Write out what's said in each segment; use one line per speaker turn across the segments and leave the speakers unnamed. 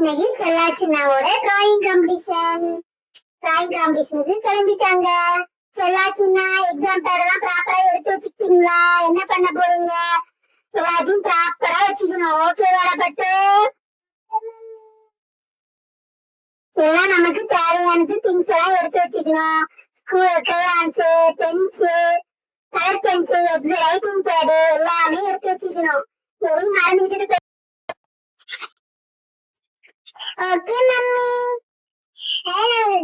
இன்னைக்கு செல்லாச்சினாவோட டிராயிங் காம்படிஷனுக்கு கிளம்பிட்டாங்க. செல்லாச்சினா எக்ஸாம் பேரெல்லாம் ப்ராப்பரா எடுத்து வச்சுக்கிட்டீங்களா? என்ன பண்ண போறீங்க? எல்லாத்தையும் ப்ராப்பரா வச்சுக்கணும். ஓகேவாடா பட்டு? எல்லாம் நமக்கு தேவையானது திங்ஸ் எல்லாம் எடுத்து வச்சுக்கணும். School crayons, pencil, colour pencil, writing pad எல்லாமே எடுத்து வச்சுக்கணும். எதையும் மறந்துட்டு. Okay mummy.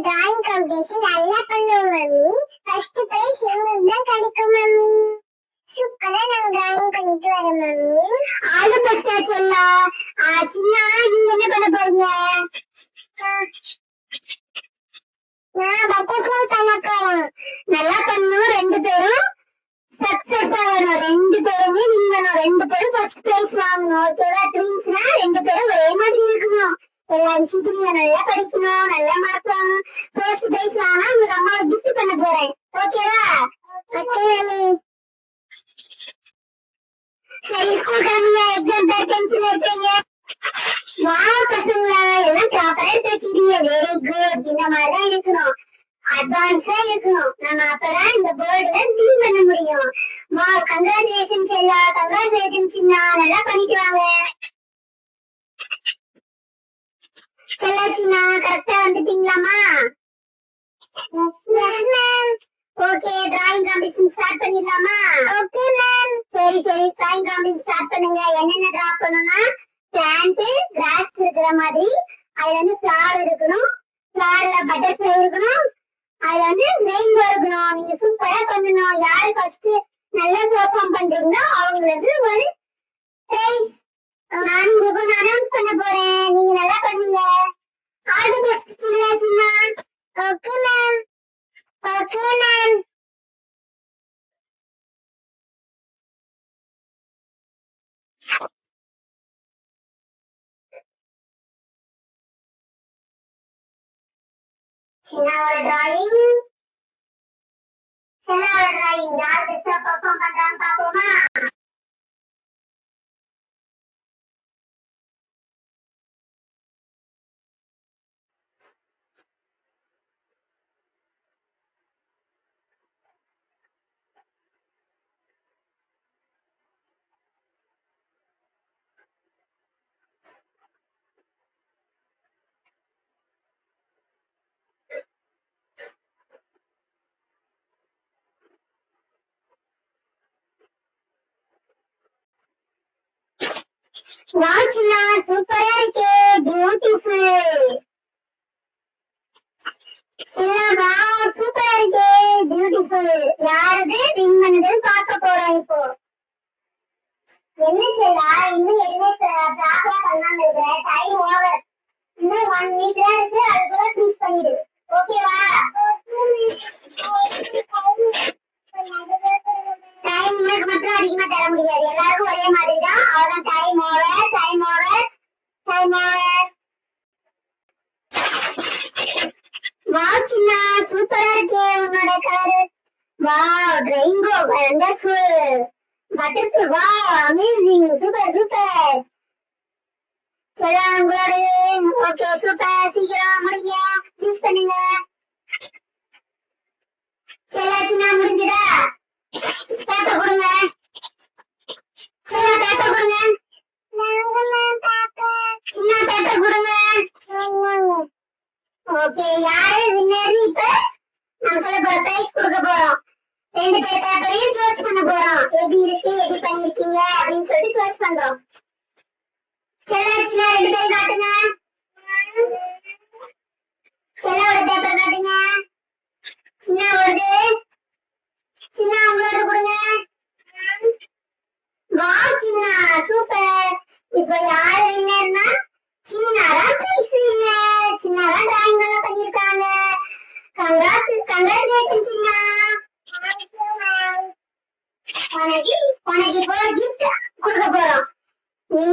டிராயிங் காம்படிஷன் நல்லா பண்ணுவோம் மம்மி. ஃபர்ஸ்ட் பிரைஸ் எங்களுக்கு தான் கிடைக்கும் மம்மி. சூப்பரா நாங்க டிராயிங் பண்ணிட்டு வரோம் மம்மி. ஆல் தி பெஸ்ட் செல்லா. சின்ன நீங்க என்ன பண்ண போறீங்க? நான் பட்டர்ஃப்ளை பண்ண போறேன். நல்லா பண்ணணும். ரெண்டு பேரும் சக்சஸ் ஆகணும். ரெண்டு பேருமே வின் பண்ணணும். ரெண்டு பேரும் ஃபர்ஸ்ட் பிரைஸ் வாங்கணும். ஓகேவா? ட்வின்ஸ்னா ரெண்டு பேரும் ஒரே மாதிரி இருக்கணும். எல்லா விஷயத்துலயும் நல்லா படிக்கணும். நல்ல மார்க் வாங்கணும். ஃபர்ஸ்ட் பிரைஸ் வாங்கினா உங்க அம்மாவை கிஃப்ட் பண்ண போறேன். ஓகேவா? Okay mummy. சரி ஸ்கூல் கிளம்புங்க. எக்ஸாம் பேர் பென்சில் எடுக்கிறீங்க. வா பசங்களா, எல்லாம் ப்ராப்பரா எடுத்து வச்சுக்கீங்க. Very good. இந்த மாதிரிதான் இருக்கணும். அட்வான்ஸா இருக்கணும். நம்ம அப்பதான் இந்த போர்டுல வின் பண்ண முடியும். வா கங்க்ராச்சுலேஷன்ஸ் எல்லா. கங்க்ராச்சுலேஷன்ஸ் சின்னா. நல்லா பண்ணிட்டு வாங்க. செல்லாச்சினா கரெக்டா வந்துட்டீங்களாமா? Yes ma'am. Okay drawing competition start பண்ணிடலாமா? Okay ma'am. சரி டிராயிங் காம்படிஷன் ஸ்டார்ட் பண்ணுங்க. என்னென்ன டிரா பண்ணணும்னா பிளான்ட், கிராஸ் இருக்கிற மாதிரி, அதுல வந்து ஃபிளவர் இருக்கணும், ஃபிளவர்ல பட்டர்ஃப்ளை இருக்கணும், அதுல வந்து ரெயின்போ இருக்கணும். நீங்க சூப்பரா பண்ணணும். யாரு ஃபர்ஸ்ட் நல்லா பெர்ஃபார்ம் பண்றீங்களோ அவங்களுக்கு ஒரு பிரைஸ் நான் உங்களுக்கு அனௌன்ஸ் பண்ண போறேன். நீங்க நல்லா பண்ணுங்க. All the best Chinna. Okay ma'am. Okay ma'am. சின்னாவோட டிராயிங் யார் பெஸ்டா பெர்ஃபார்ம் பண்றான்னு பாப்போமா? வாட்ச்னா சூப்பரா இருக்கு. பியூட்டிஃபுல். சின்னா வாவ் சூப்பரா இருக்கு. பியூட்டிஃபுல். யாரது வின் பண்ணதுன்னு பார்க்க போறோம் இப்போ. என்ன செல்லா இன்னும் எதுவுமே ப்ராப்பரா பண்ணாம இருக்கிற? Time over. இன்னும் 1 minute தான் இருக்கு. அதுக்குள்ள ஃபினிஷ் பண்ணிடு. ஓகேவா? டைம் உங்களுக்கு மட்டும் அதிகமா தர முடியாது. எல்லாருக்கும் ஒரே மாதிரி தான். அவ்வளவுதான். Time over. வாட்ச்னா சூப்பரா இருக்கு. உன்னோட colour wow. Rainbow wonderful. Butterfly wow amazing. Super. சரி உங்களோட ஓகே சூப்பர். சீக்கிரம் முடிங்க. ஃபினிஷ் பண்ணுங்க. செல்லாச்சினா முடிஞ்சதா? பேப்பர் கொடுங்க. சின்ன பேப்பர் கொடுங்க. சின்ன பேப்பர் கொடுங்க. ஓகே யாரு வின்னர்? இப்ப நம்ம சொல்ல போற பிரைஸ் கொடுக்க போறோம். 2 பேர் பேப்பரையும் சர்ச் பண்ண போறோம். எப்படி இருக்கு, எப்படி பண்ணிருக்கீங்க அப்படின்னு சொல்லிட்டு சர்ச் பண்றோம். செல்லாச்சினா 2 பேர் காட்டுங்க. செல்லாவோட பேப்பர் காட்டுங்க. சின்னாவோடது. சின்னா உங்களோட கொடுங்க. வாவ் சின்னா சூப்பர். இப்போ யாரு வின்னர்னா சின்னாதான் பிரைஸ் வின்னர். சின்னாதான் டிராயிங் நல்லா பண்ணிருக்காங்க. கங்க்ராச்சுலேஷன் சின்னா. உனக்கு இப்போ கிஃப்ட் கொடுக்க போறோம். நீ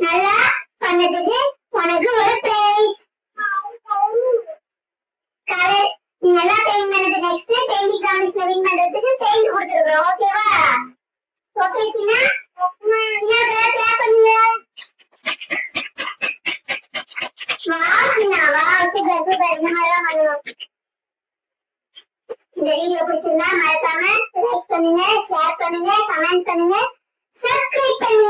நல்லா பண்ணதுக்கு உனக்கு ஒரு பிரைஸ். நீ நல்லா பெயிண்ட் பண்ணது. நெக்ஸ்ட் பெயிண்டிங் காம்படிஷன் வின் பண்றதுக்கு பெயிண்ட் கொடுத்துருக்கோம். ஓகேவா? ஓகே சின்னா. சின்னா கிளாப் பண்ணுங்க. Super super. இந்த மாதிரி தான் பண்ணணும். இந்த வீடியோ பிடிச்சிருந்தா மறக்காம லைக் பண்ணுங்க, ஷேர் பண்ணுங்க, கமெண்ட் பண்ணுங்க, சப்ஸ்கிரைப் பண்ணுங்க.